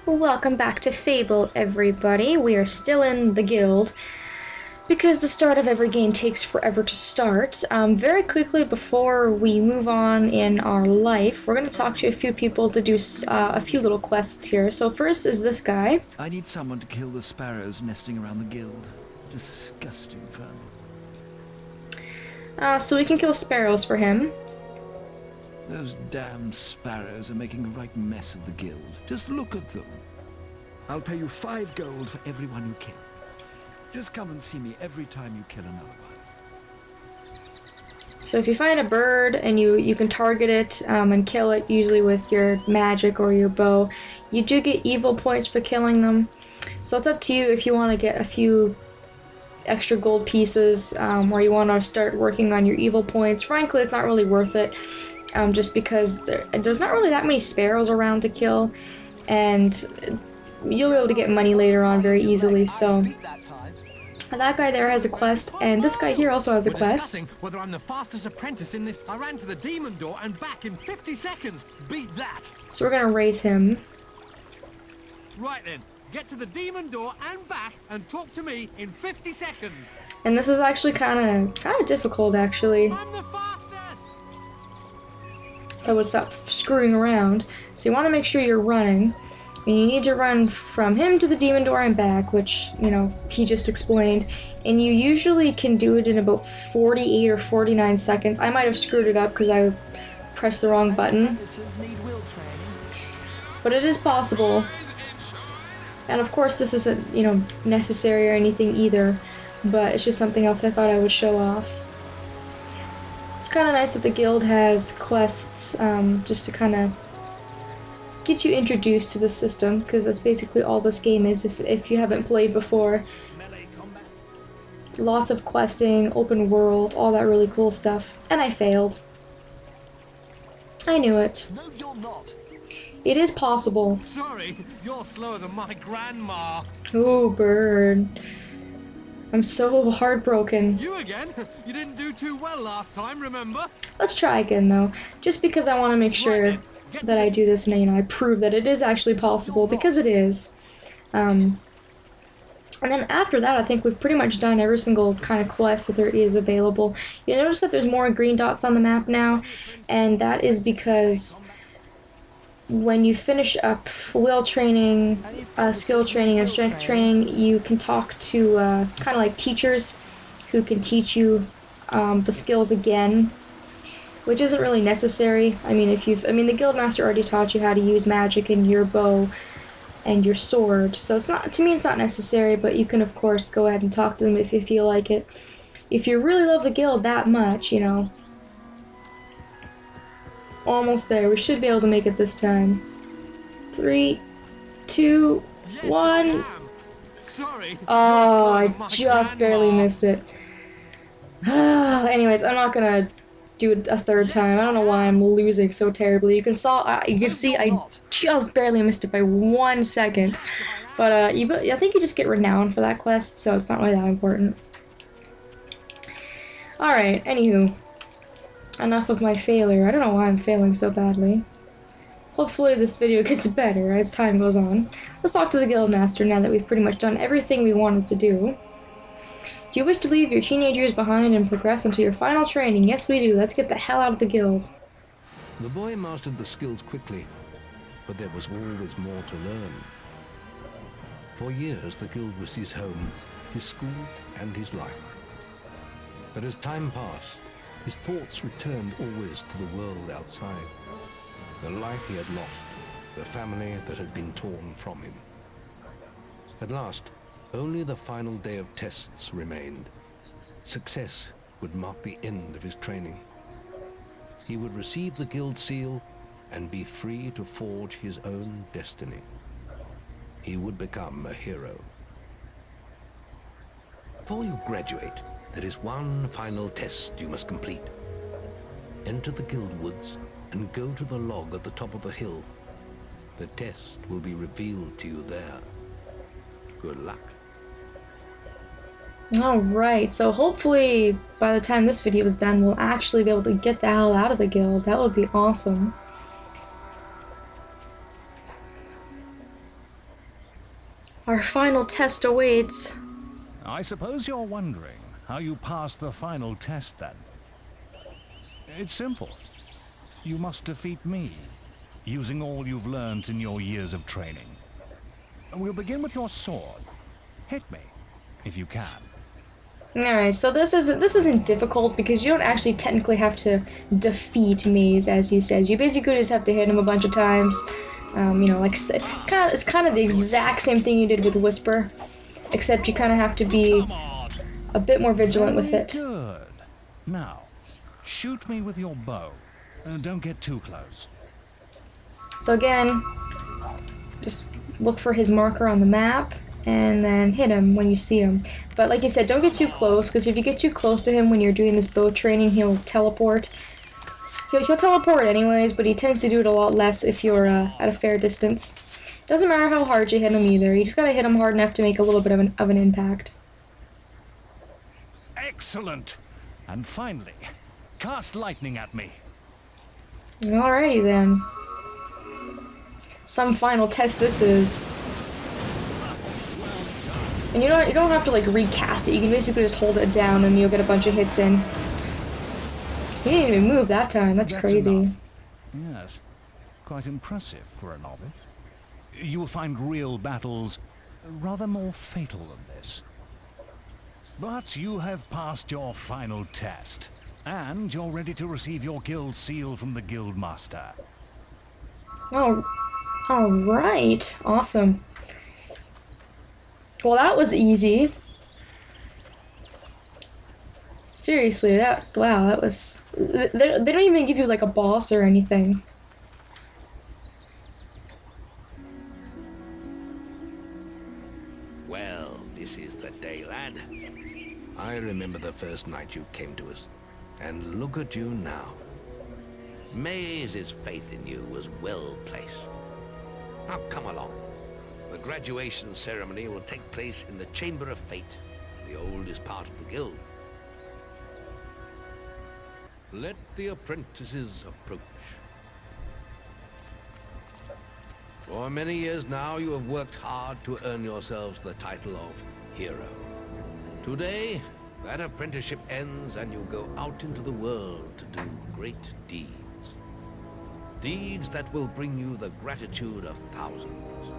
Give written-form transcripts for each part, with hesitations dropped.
Welcome back to Fable, everybody. We are still in the guild because the start of every game takes forever to start. Very quickly before we move on in our life, we're going to talk to a few people to do a few little quests here. So first is this guy. I need someone to kill the sparrows nesting around the guild. Disgusting vermin. So we can kill sparrows for him. Those damn sparrows are making a right mess of the guild. Just look at them. I'll pay you 5 gold for everyone you kill. Just come and see me every time you kill another one. So if you find a bird and you can target it and kill it, usually with your magic or your bow, you do get evil points for killing them. So it's up to you if you want to get a few extra gold pieces or you want to start working on your evil points. Frankly, it's not really worth it. Just because there's not really that many sparrows around to kill, and you'll be able to get money later on very easily. So that guy there has a quest, and this guy here also has a quest. Whether I'm the fastest apprentice in this. I ran to the demon door and back in 50 seconds. Beat that. So we're gonna raise him. Right then, get to the demon door and back and talk to me in 50 seconds. And this is actually kind of difficult, actually. I'm the fastest. I would stop screwing around. So you want to make sure you're running, and you need to run from him to the demon door and back, which, you know, he just explained, and you usually can do it in about 48 or 49 seconds. I might have screwed it up because I pressed the wrong button, but it is possible. And of course this isn't, you know, necessary or anything either, but it's just something else I thought I would show off. Kind of nice that the guild has quests just to kind of get you introduced to the system, because that's basically all this game is if you haven't played before. Lots of questing, open world, all that really cool stuff. And I failed. I knew it. No, you're not. It is possible. Sorry, you're slower than my grandma. Oh, bird. I'm so heartbroken. You again? You didn't do too well last time, remember? Let's try again, though. Just because I want to make sure that I do this and, you know, I prove that it is actually possible, because it is. And then after that, I think we've pretty much done every single kind of quest that there is available. You notice that there's more green dots on the map now, and that is because when you finish up will training, skill training, and strength training, you can talk to kind of like teachers who can teach you the skills again, which isn't really necessary. I mean, the guildmaster already taught you how to use magic and your bow and your sword, so it's not, to me, it's not necessary. But you can of course go ahead and talk to them if you feel like it. If you really love the guild that much, you know. Almost there. We should be able to make it this time. 3, 2, 1. Sorry. Oh, I just barely missed it. Anyways, I'm not gonna do it a third time. I don't know why I'm losing so terribly. You can see I just barely missed it by 1 second. But I think you just get renowned for that quest, so it's not really that important. All right. Anywho. Enough of my failure. I don't know why I'm failing so badly. Hopefully this video gets better as time goes on. Let's talk to the guildmaster now that we've pretty much done everything we wanted to do. Do you wish to leave your teenage years behind and progress into your final training? Yes, we do. Let's get the hell out of the guild. The boy mastered the skills quickly, but there was always more to learn. For years, the guild was his home, his school, and his life. But as time passed, his thoughts returned always to the world outside. The life he had lost, the family that had been torn from him. At last, only the final day of tests remained. Success would mark the end of his training. He would receive the guild seal and be free to forge his own destiny. He would become a hero. Before you graduate, there is one final test you must complete. Enter the guild woods and go to the log at the top of the hill. The test will be revealed to you there. Good luck. Alright, so hopefully by the time this video is done, we'll actually be able to get the hell out of the guild. That would be awesome. Our final test awaits. I suppose you're wondering how you pass the final test, then. It's simple. You must defeat me, using all you've learned in your years of training. We'll begin with your sword. Hit me, if you can. Alright, so this isn't difficult because you don't actually technically have to defeat Maze, as he says. You basically just have to hit him a bunch of times. You know, like it's kind of the exact same thing you did with Whisper, except you kind of have to be a bit more vigilant with it. Good. Now, shoot me with your bow. Don't get too close. So again, just look for his marker on the map, and then hit him when you see him. But like you said, don't get too close, because if you get too close to him when you're doing this bow training, he'll teleport. He'll teleport anyways, but he tends to do it a lot less if you're at a fair distance. Doesn't matter how hard you hit him either, you just gotta hit him hard enough to make a little bit of an impact. Excellent! And finally, cast lightning at me. Alrighty then. Some final test this is. And you don't have to like recast it, you can basically just hold it down and you'll get a bunch of hits in. He didn't even move that time, that's crazy. Enough. Yes, quite impressive for a novice. You will find real battles rather more fatal than this. But you have passed your final test, and you're ready to receive your guild seal from the guild master. Oh, alright, awesome. Well, that was easy. Seriously, wow, that was... They don't even give you, like, a boss or anything. Well, this is the day, lad. I remember the first night you came to us. And look at you now. Maze's faith in you was well placed. Now come along. The graduation ceremony will take place in the Chamber of Fate, the oldest part of the guild. Let the apprentices approach. For many years now, you have worked hard to earn yourselves the title of hero. Today, that apprenticeship ends and you go out into the world to do great deeds. Deeds that will bring you the gratitude of thousands,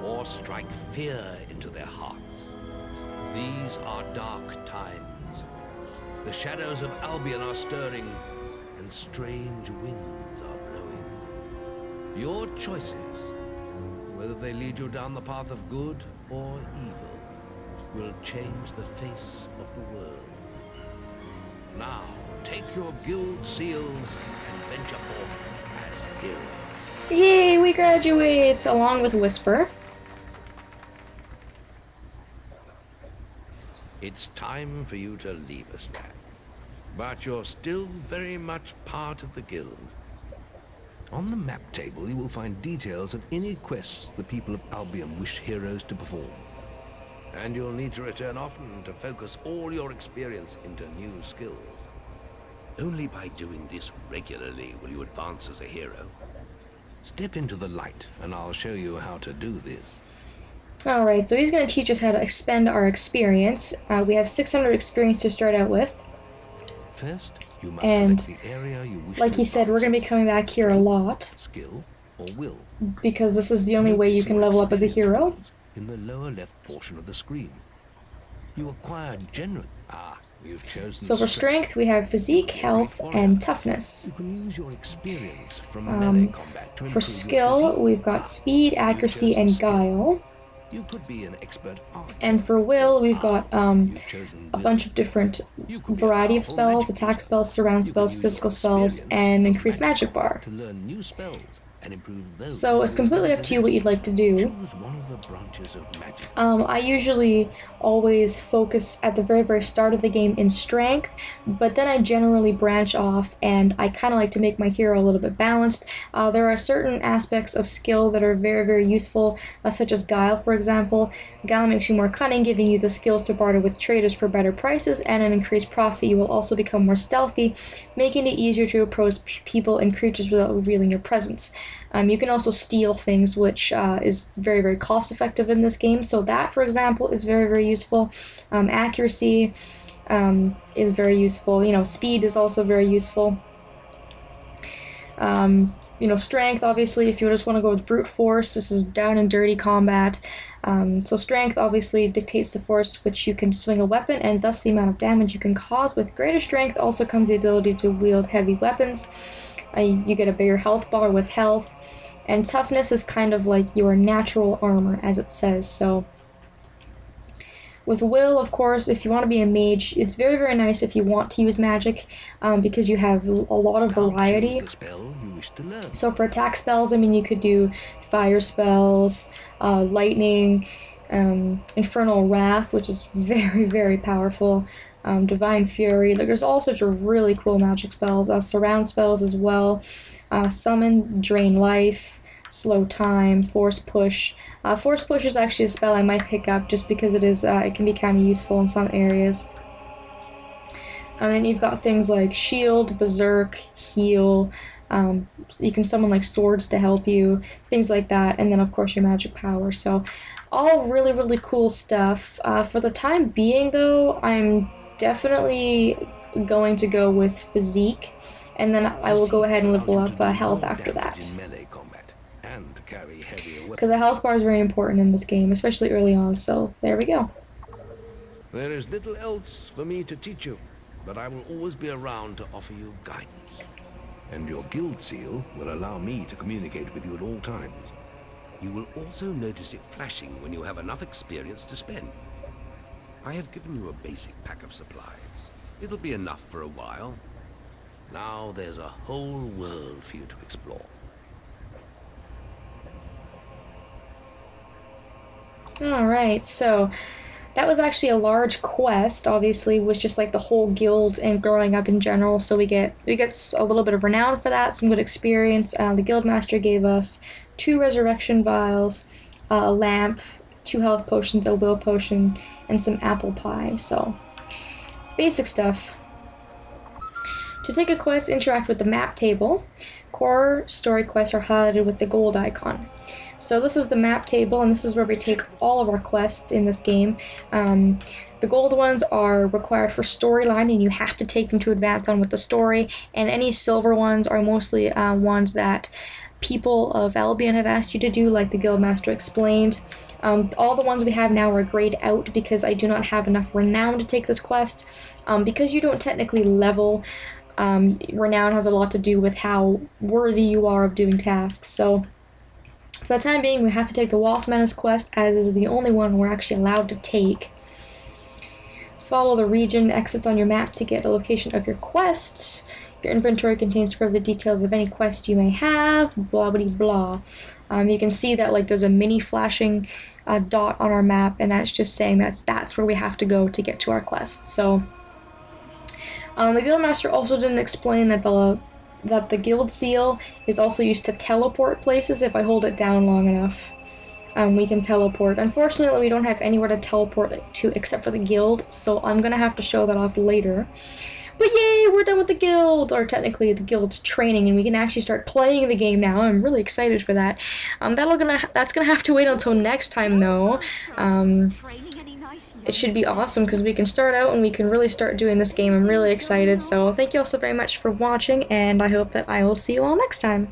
or strike fear into their hearts. These are dark times. The shadows of Albion are stirring, and strange winds are blowing. Your choices, whether they lead you down the path of good or evil, will change the face of the world. Now, take your guild seals and venture forth as heroes. Yay, we graduate! Along with Whisper. It's time for you to leave us, lad. But you're still very much part of the guild. On the map table, you will find details of any quests the people of Albion wish heroes to perform. And you'll need to return often to focus all your experience into new skills. Only by doing this regularly will you advance as a hero. Step into the light, and I'll show you how to do this. Alright, so he's going to teach us how to expend our experience. We have 600 experience to start out with. First, you must And, select the area you wish like to he said, we're going to be coming back here a lot, skill or will. because this is the only way you can level up as a hero. In the lower left portion of the screen. You acquire general... you've chosen... So for strength, we have physique, health, and toughness. You can use your experience from melee combat to For improve skill, your physique. we've got speed, accuracy, and guile. You could be an expert archer. And for will, we've got You've chosen a will. bunch of different You could be a variety of powerful spells, magic attack user. spells, surround You can spells, use physical your spells, experience and from increased magic bar. to learn new spells and improve those. So it's completely up to you what you'd like to do. Choose one of the branches of magic. I usually always focus at the very start of the game in strength, but then I generally branch off and I kind of like to make my hero a little bit balanced. There are certain aspects of skill that are very useful, such as guile, for example. Guile makes you more cunning, giving you the skills to barter with traders for better prices and an increased profit. You will also become more stealthy, making it easier to approach people and creatures without revealing your presence. You can also steal things, which is very, very cost effective in this game. So that, for example, is very, very useful. Accuracy is very useful. You know, speed is also very useful. You know, strength, obviously, if you just want to go with brute force, this is down and dirty combat. So strength obviously dictates the force which you can swing a weapon, and thus the amount of damage you can cause. With greater strength also comes the ability to wield heavy weapons. You get a bigger health bar with health, and toughness is kind of like your natural armor, as it says. So with will, of course, if you want to be a mage, it's very, very nice if you want to use magic, because you have a lot of variety. So for attack spells, I mean, you could do fire spells, lightning, infernal wrath, which is very, very powerful, divine fury. Like, there's all sorts of really cool magic spells, surround spells as well, summon, drain life, slow time, force push. Force push is actually a spell I might pick up just because it can be kind of useful in some areas. And then you've got things like shield, berserk, heal. You can summon like swords to help you, things like that, and then of course your magic power. So all really, really cool stuff. For the time being though, I'm definitely going to go with physique, and then I will go ahead and level up health after that. Because a health bar is very important in this game, especially early on, so there we go. There is little else for me to teach you, but I will always be around to offer you guidance. And your guild seal will allow me to communicate with you at all times. You will also notice it flashing when you have enough experience to spend. I have given you a basic pack of supplies. It'll be enough for a while. Now there's a whole world for you to explore. Alright, so that was actually a large quest, obviously, was just like the whole guild and growing up in general, so we get a little bit of renown for that, some good experience. The guildmaster gave us 2 resurrection vials, a lamp, 2 health potions, a will potion, and some apple pie, so basic stuff. To take a quest, interact with the map table. Core story quests are highlighted with the gold icon. So this is the map table, and this is where we take all of our quests in this game. The gold ones are required for storyline, and you have to take them to advance on with the story, and any silver ones are mostly ones that people of Albion have asked you to do, like the Guildmaster explained. All the ones we have now are grayed out because I do not have enough renown to take this quest. Because you don't technically level, renown has a lot to do with how worthy you are of doing tasks. So for the time being, we have to take the Wasp Menace quest, as is the only one we're actually allowed to take. Follow the region exits on your map to get a location of your quests. Your inventory contains further details of any quest you may have, blah blah blah. You can see that like there's a mini flashing dot on our map, and that's just saying that's where we have to go to get to our quest. So the Guildmaster also didn't explain that the guild seal is also used to teleport places. If I hold it down long enough, we can teleport. Unfortunately, we don't have anywhere to teleport to except for the guild, so I'm gonna have to show that off later. But yay, we're done with the guild, or technically the guild's training, and we can actually start playing the game now. I'm really excited for that. That's gonna have to wait until next time though. It should be awesome because we can start out and we can really start doing this game. I'm really excited. So thank you all so very much for watching, and I hope that I will see you all next time.